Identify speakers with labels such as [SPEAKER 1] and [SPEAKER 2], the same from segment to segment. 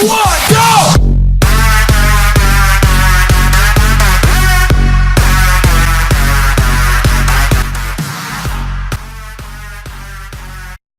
[SPEAKER 1] 1, go!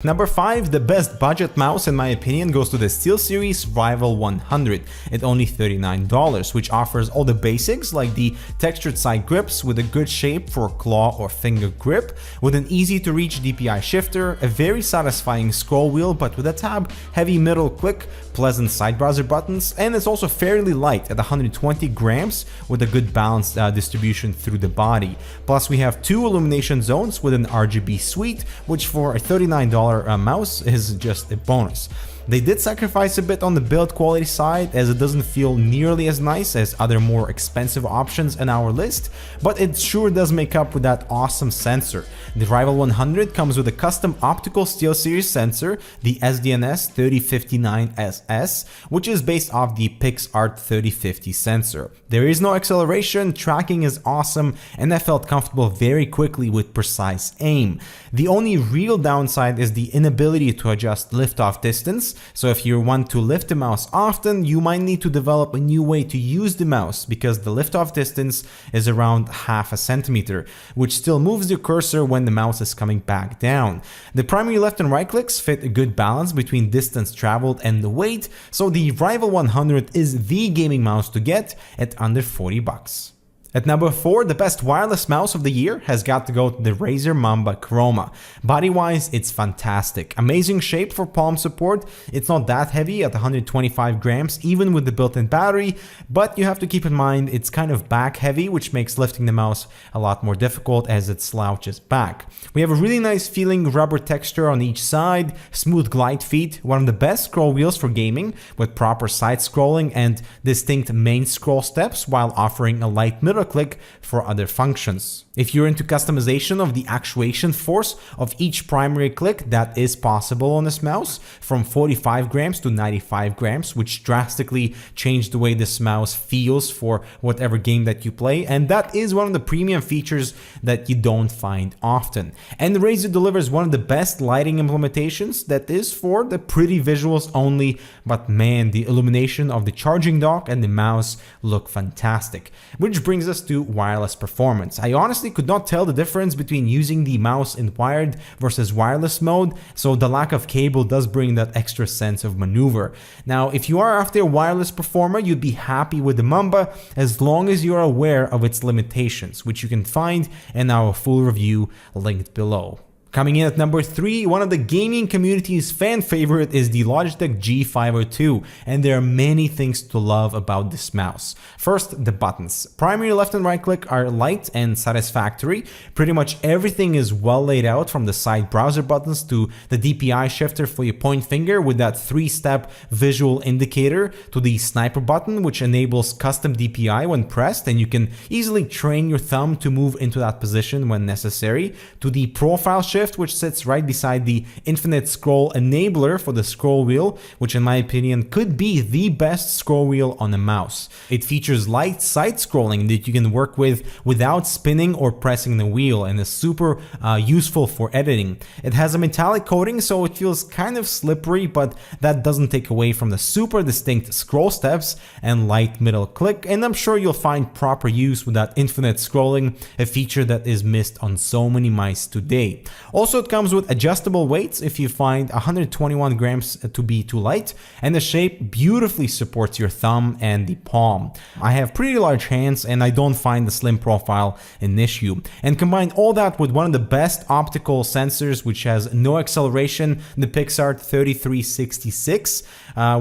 [SPEAKER 2] Number 5, the best budget mouse in my opinion goes to the SteelSeries Rival 100 at only $39, which offers all the basics like the textured side grips with a good shape for claw or finger grip, with an easy to reach DPI shifter, a very satisfying scroll wheel but with a tab, heavy middle click, pleasant side browser buttons, and it's also fairly light at 120 grams with a good balanced distribution through the body. Plus we have 2 illumination zones with an RGB suite, which for a $39 mouse is just a bonus. They did sacrifice a bit on the build quality side, as it doesn't feel nearly as nice as other more expensive options in our list, but it sure does make up with that awesome sensor. The Rival 100 comes with a custom optical SteelSeries sensor, the SDNS 3059SS, which is based off the PixArt 3050 sensor. There is no acceleration, tracking is awesome, and I felt comfortable very quickly with precise aim. The only real downside is the inability to adjust liftoff distance. So if you want to lift the mouse often, you might need to develop a new way to use the mouse, because the liftoff distance is around half a centimeter, which still moves the cursor when the mouse is coming back down. The primary left and right clicks fit a good balance between distance traveled and the weight, so the Rival 100 is the gaming mouse to get at under $40. At number 4, the best wireless mouse of the year has got to go to the Razer Mamba Chroma. Body-wise, it's fantastic. Amazing shape for palm support. It's not that heavy at 125 grams, even with the built-in battery, but you have to keep in mind it's kind of back heavy, which makes lifting the mouse a lot more difficult as it slouches back. We have a really nice feeling rubber texture on each side, smooth glide feet, one of the best scroll wheels for gaming, with proper side scrolling and distinct main scroll steps, while offering a light middle click for other functions. If you're into customization of the actuation force of each primary click, that is possible on this mouse, from 45 grams to 95 grams, which drastically changed the way this mouse feels for whatever game that you play, and that is one of the premium features that you don't find often. And the Razer delivers one of the best lighting implementations that is for the pretty visuals only, but man, the illumination of the charging dock and the mouse look fantastic. Which brings us to wireless performance. I honestly could not tell the difference between using the mouse in wired versus wireless mode, so the lack of cable does bring that extra sense of maneuver. Now, if you are after a wireless performer, you'd be happy with the Mamba as long as you're aware of its limitations, which you can find in our full review linked below. Coming in at number 3, one of the gaming community's fan favorite is the Logitech G502, and there are many things to love about this mouse. First, the buttons. Primary left and right click are light and satisfactory. Pretty much everything is well laid out, from the side browser buttons to the DPI shifter for your point finger with that 3-step visual indicator, to the sniper button, which enables custom DPI when pressed, and you can easily train your thumb to move into that position when necessary, to the profile shift, which sits right beside the infinite scroll enabler for the scroll wheel, which in my opinion could be the best scroll wheel on a mouse. It features light side scrolling that you can work with without spinning or pressing the wheel, and is super useful for editing. It has a metallic coating, so it feels kind of slippery, but that doesn't take away from the super distinct scroll steps and light middle click, and I'm sure you'll find proper use with that infinite scrolling, a feature that is missed on so many mice today. Also, it comes with adjustable weights if you find 121 grams to be too light, and the shape beautifully supports your thumb and the palm. I have pretty large hands and I don't find the slim profile an issue. And combine all that with one of the best optical sensors, which has no acceleration, the PixArt 3366,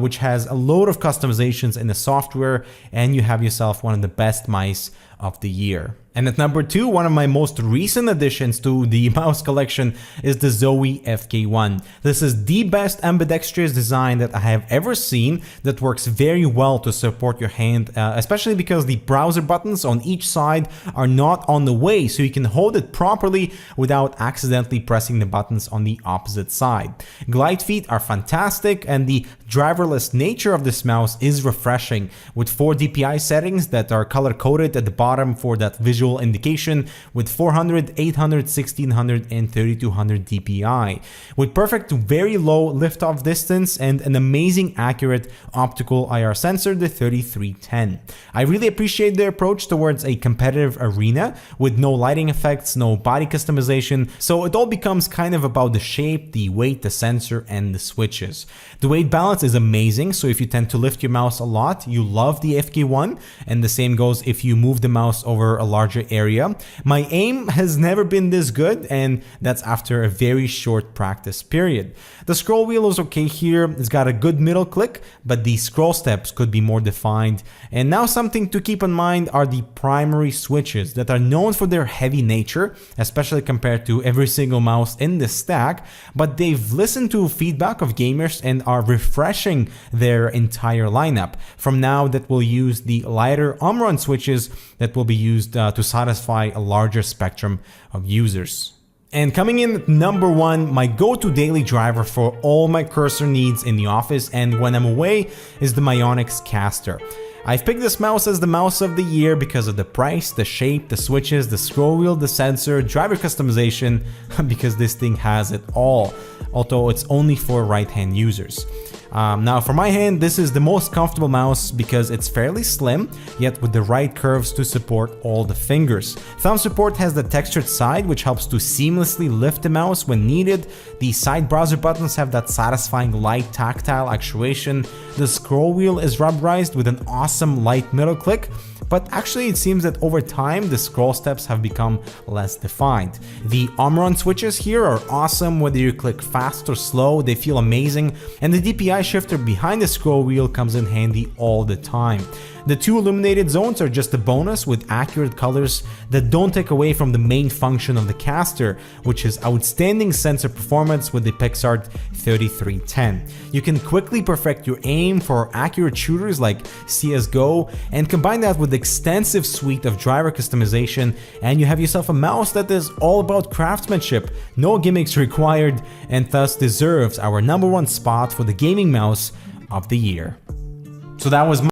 [SPEAKER 2] which has a load of customizations in the software, and you have yourself one of the best mice of the year. And at number 2, one of my most recent additions to the mouse collection is the Zowie FK1. This is the best ambidextrous design that I have ever seen that works very well to support your hand, especially because the browser buttons on each side are not on the way, so you can hold it properly without accidentally pressing the buttons on the opposite side. Glide feet are fantastic, and the driverless nature of this mouse is refreshing, with 4 DPI settings that are color-coded at the bottom bottom for that visual indication with 400, 800, 1600, and 3200 dpi, with perfect to very low liftoff distance and an amazing accurate optical IR sensor, the 3310. I really appreciate their approach towards a competitive arena with no lighting effects, no body customization, so it all becomes kind of about the shape, the weight, the sensor, and the switches. The weight balance is amazing, so if you tend to lift your mouse a lot, you love the FK1, and the same goes if you move the mouse over a larger area. My aim has never been this good, and that's after a very short practice period. The scroll wheel is okay here, it's got a good middle click, but the scroll steps could be more defined. And now something to keep in mind are the primary switches that are known for their heavy nature, especially compared to every single mouse in this stack, but they've listened to feedback of gamers and are refreshing their entire lineup. From now that will use the lighter Omron switches that will be used to satisfy a larger spectrum of users. And coming in at number 1, my go-to daily driver for all my cursor needs in the office and when I'm away is the Myonix Caster. I've picked this mouse as the mouse of the year because of the price, the shape, the switches, the scroll wheel, the sensor, driver customization, because this thing has it all, although it's only for right-hand users. Now for my hand, this is the most comfortable mouse because it's fairly slim, yet with the right curves to support all the fingers. Thumb support has the textured side, which helps to seamlessly lift the mouse when needed. The side browser buttons have that satisfying light tactile actuation. The scroll wheel is rubberized with an awesome light middle click, but actually it seems that over time the scroll steps have become less defined. The Omron switches here are awesome, whether you click fast or slow, they feel amazing, and the DPI shifter behind the scroll wheel comes in handy all the time. The 2 illuminated zones are just a bonus with accurate colors that don't take away from the main function of the caster, which is outstanding sensor performance with the PixArt 3310. You can quickly perfect your aim for accurate shooters like CSGO and combine that with the extensive suite of driver customization, and you have yourself a mouse that is all about craftsmanship, no gimmicks required, and thus deserves our #1 spot for the gaming mouse of the year. So that was